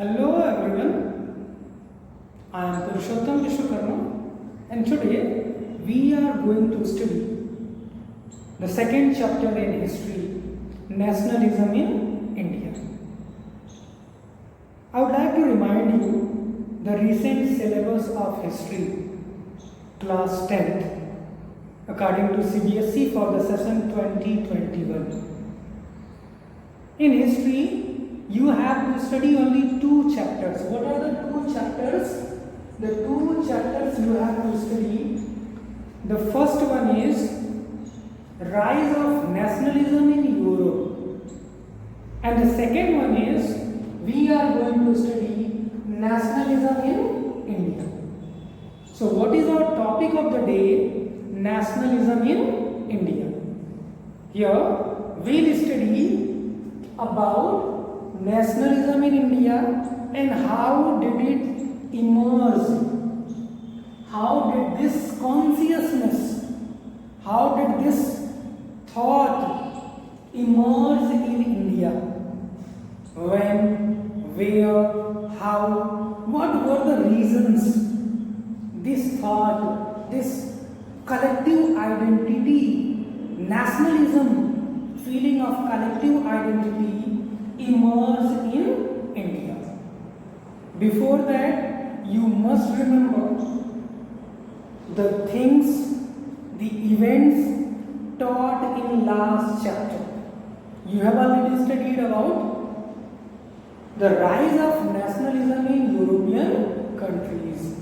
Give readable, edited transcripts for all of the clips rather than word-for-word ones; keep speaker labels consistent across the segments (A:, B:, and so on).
A: Hello everyone, I am Purushottam Vishwakarma and today we are going to study the second chapter in history, Nationalism in India. I would like to remind you the recent syllabus of history, class 10th, according to CBSE for the session 2021. In history, you have to study only two chapters. What are the two chapters? The two chapters you have to study. The first one is Rise of Nationalism in Europe. And the second one is we are going to study Nationalism in India. So what is our topic of the day? Nationalism in India. Here we will study about nationalism in India and how did it emerge? How did this consciousness, how did this thought emerge in India? When, where, how, what were the reasons this thought, this collective identity, nationalism, feeling of collective identity emerged in India. Before that, you must remember the things, the events taught in last chapter. You have already studied about the rise of nationalism in European countries.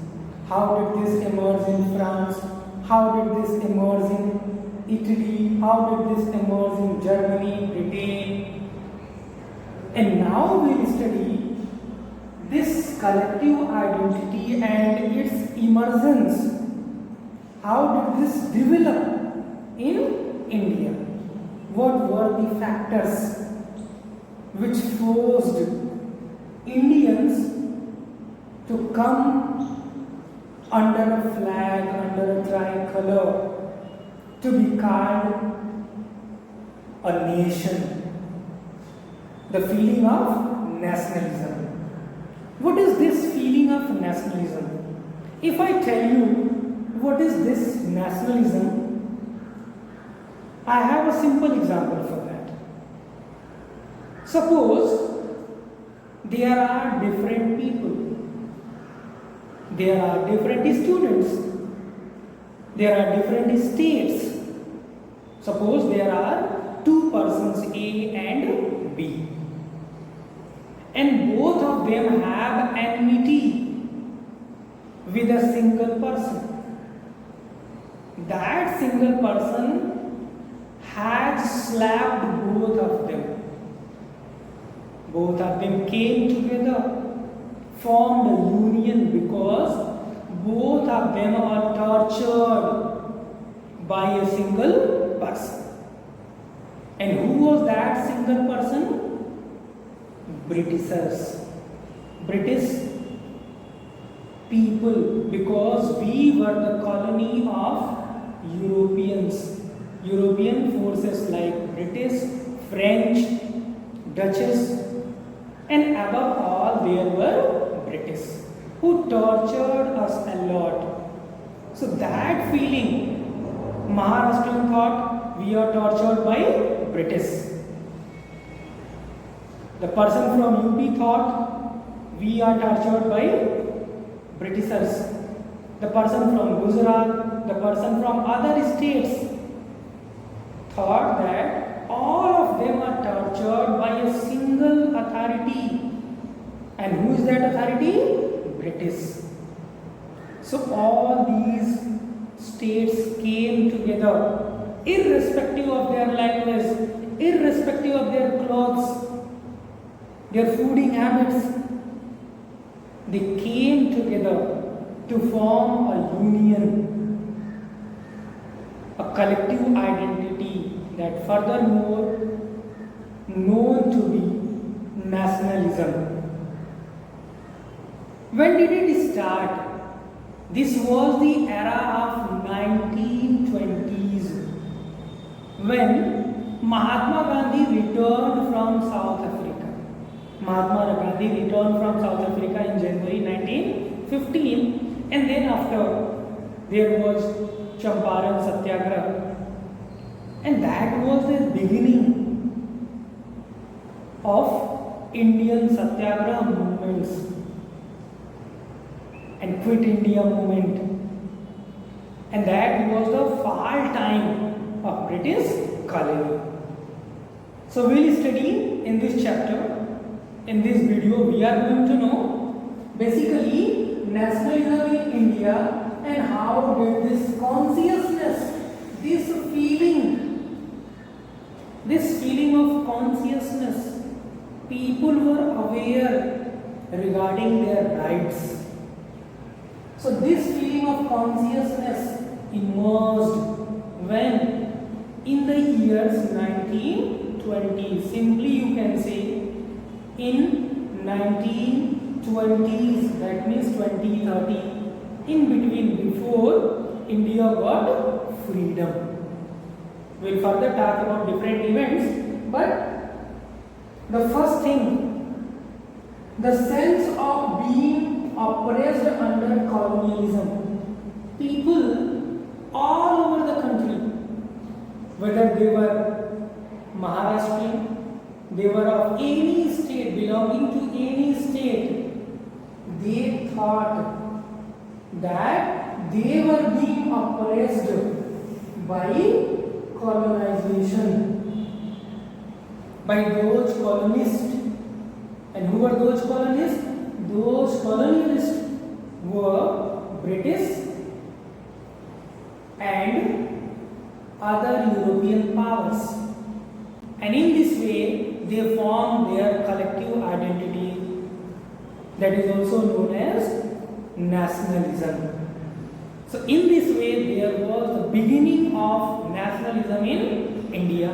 A: How did this emerge in France? How did this emerge in Italy? How did this emerge in Germany, Britain? And now we will study this collective identity and its emergence. How did this develop in India? What were the factors which forced Indians to come under a flag, under a tricolor, to be called a nation? The feeling of nationalism. What is this feeling of nationalism? If I tell you what is this nationalism, I have a simple example for that. Suppose there are different people, there are different students, there are different states. Suppose there are two persons A and B. And both of them have enmity with a single person. That single person has slapped both of them. Both of them came together, formed a union because both of them are tortured by a single person. And who was that single person? Britishers, British people, because we were the colony of Europeans, European forces like British, French, Dutches, and above all there were British who tortured us a lot. So that feeling, Maharashtrian thought we are tortured by British. The person from UP thought we are tortured by Britishers. The person from Gujarat, the person from other states thought that all of them are tortured by a single authority. And who is that authority? British. So all these states came together, irrespective of their language, irrespective of their clothes, their fooding habits. They came together to form a union, a collective identity that furthermore known to be nationalism. When did it start? This was the era of 1920s when Mahatma Gandhi returned from South Africa. Mahatma Gandhi returned from South Africa in January 1915, and then after there was Champaran Satyagraha, and that was the beginning of Indian Satyagraha movements and Quit India movement, and that was the fall time of British colony. So we will study in this chapter. In this video we are going to know basically nationalism in India and how did this consciousness, this feeling of consciousness, people were aware regarding their rights. So this feeling of consciousness emerged when in the years 1920, simply you can say in 1920s, that means 2030, in between, before India got freedom. We'll further talk about different events, but the first thing, the sense of being oppressed under colonialism. People all over the country, whether they were Maharashtrian, they were of any state, belonging to any state, they thought that they were being oppressed by colonization, by those colonists. And who were those colonists? Those colonialists were British and other European powers. And in this way, they formed their collective identity, that is also known as nationalism. So in this way, there was the beginning of nationalism in India.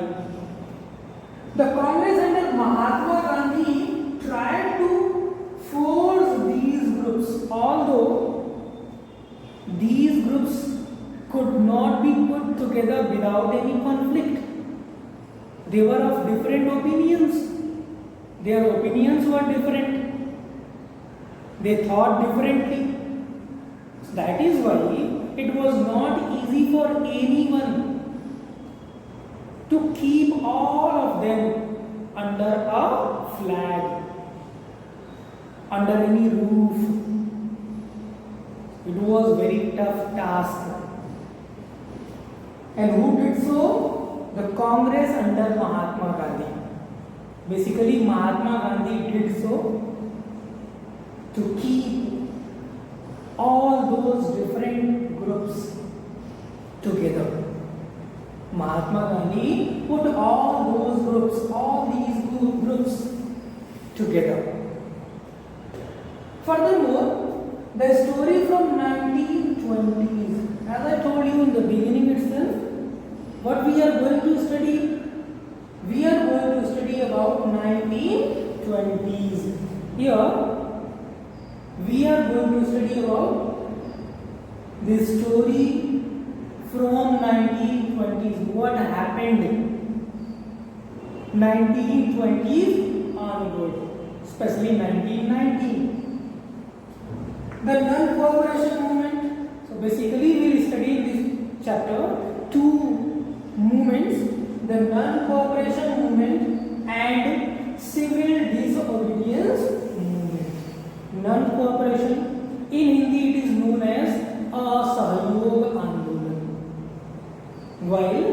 A: The Congress under Mahatma Gandhi tried to force these groups, although these groups could not be put together without any conflict. They were of different opinions. Their opinions were different. They thought differently. That is why it was not easy for anyone to keep all of them under a flag, under any roof. It was very tough task. And who did so? The Congress under Mahatma Gandhi. Basically, Mahatma Gandhi did so to keep all those different groups together. Mahatma Gandhi put all those groups, all these groups together. Furthermore, the story from 1920s, as I told you in the beginning itself, what we are going to study? We are going to study about 1920s. Here, we are going to study about this story from 1920s. What happened 1920s onward, especially 1990. The non-cooperation movement. So basically, we will study in this chapter two movements, the non-cooperation movement and civil disobedience movement. Non-cooperation, in Hindi it is known as Asahayog Andolan, while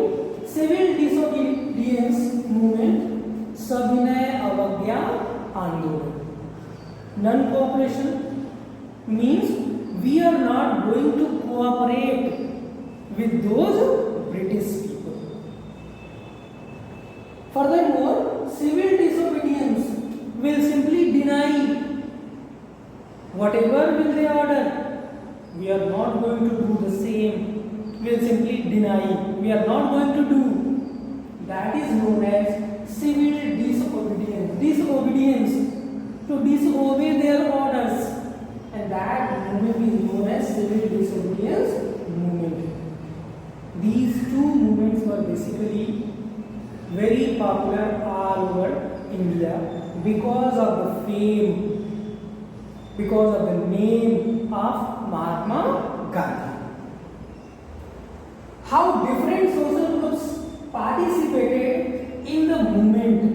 A: civil disobedience movement, Sabhinay Avagya Andolan. Non-cooperation means we are not going to cooperate with those British people. Furthermore, civil disobedience will simply deny whatever will they order. We are not going to do the same. We will simply deny. We are not going to do. That is known as civil disobedience. Disobedience, to disobey their orders. And that movement is known as civil disobedience movement. These two movements were basically very popular all over India. because of the fame, because of the name of Mahatma Gandhi. How different social groups participated in the movement.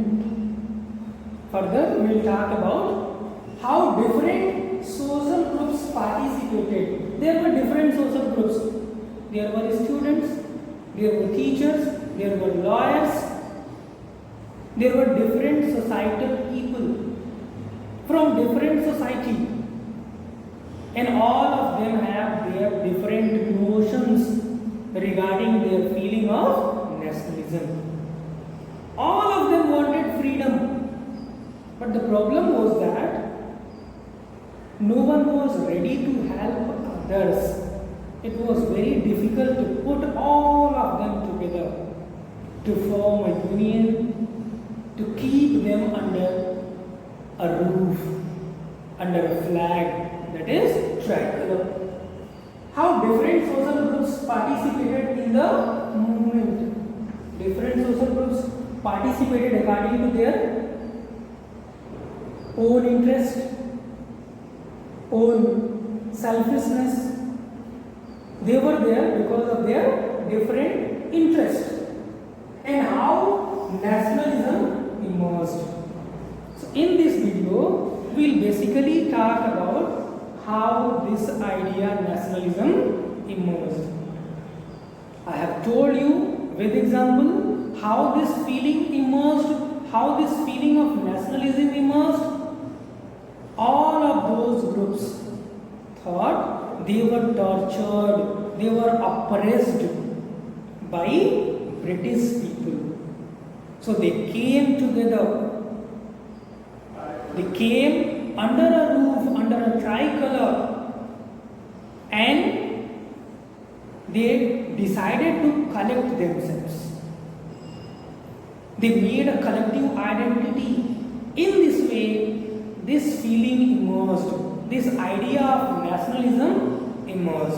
A: Further, we will talk about how different social groups participated. There were different social groups. There were students, there were teachers, there were lawyers, there were different societal people from different society, and all of them have their different notions regarding their feeling of nationalism. All of them wanted freedom, but the problem was that no one was ready to help others. It was very difficult to put all of them together, to form a union, to keep them under a roof, under a flag, that is tricolor. How different social groups participated in the movement. Different social groups participated according to their own interest, own selfishness. They were there because of their different interests. And how nationalism emerged. So in this video, we will basically talk about how this idea nationalism emerged. I have told you with example how this feeling emerged, how this feeling of nationalism emerged. All of those groups thought they were tortured, they were oppressed by British people. So they came together. They came under a roof, under a tricolor, and they decided to collect themselves. They made a collective identity. In this way, this feeling emerged. This idea of nationalism emerged.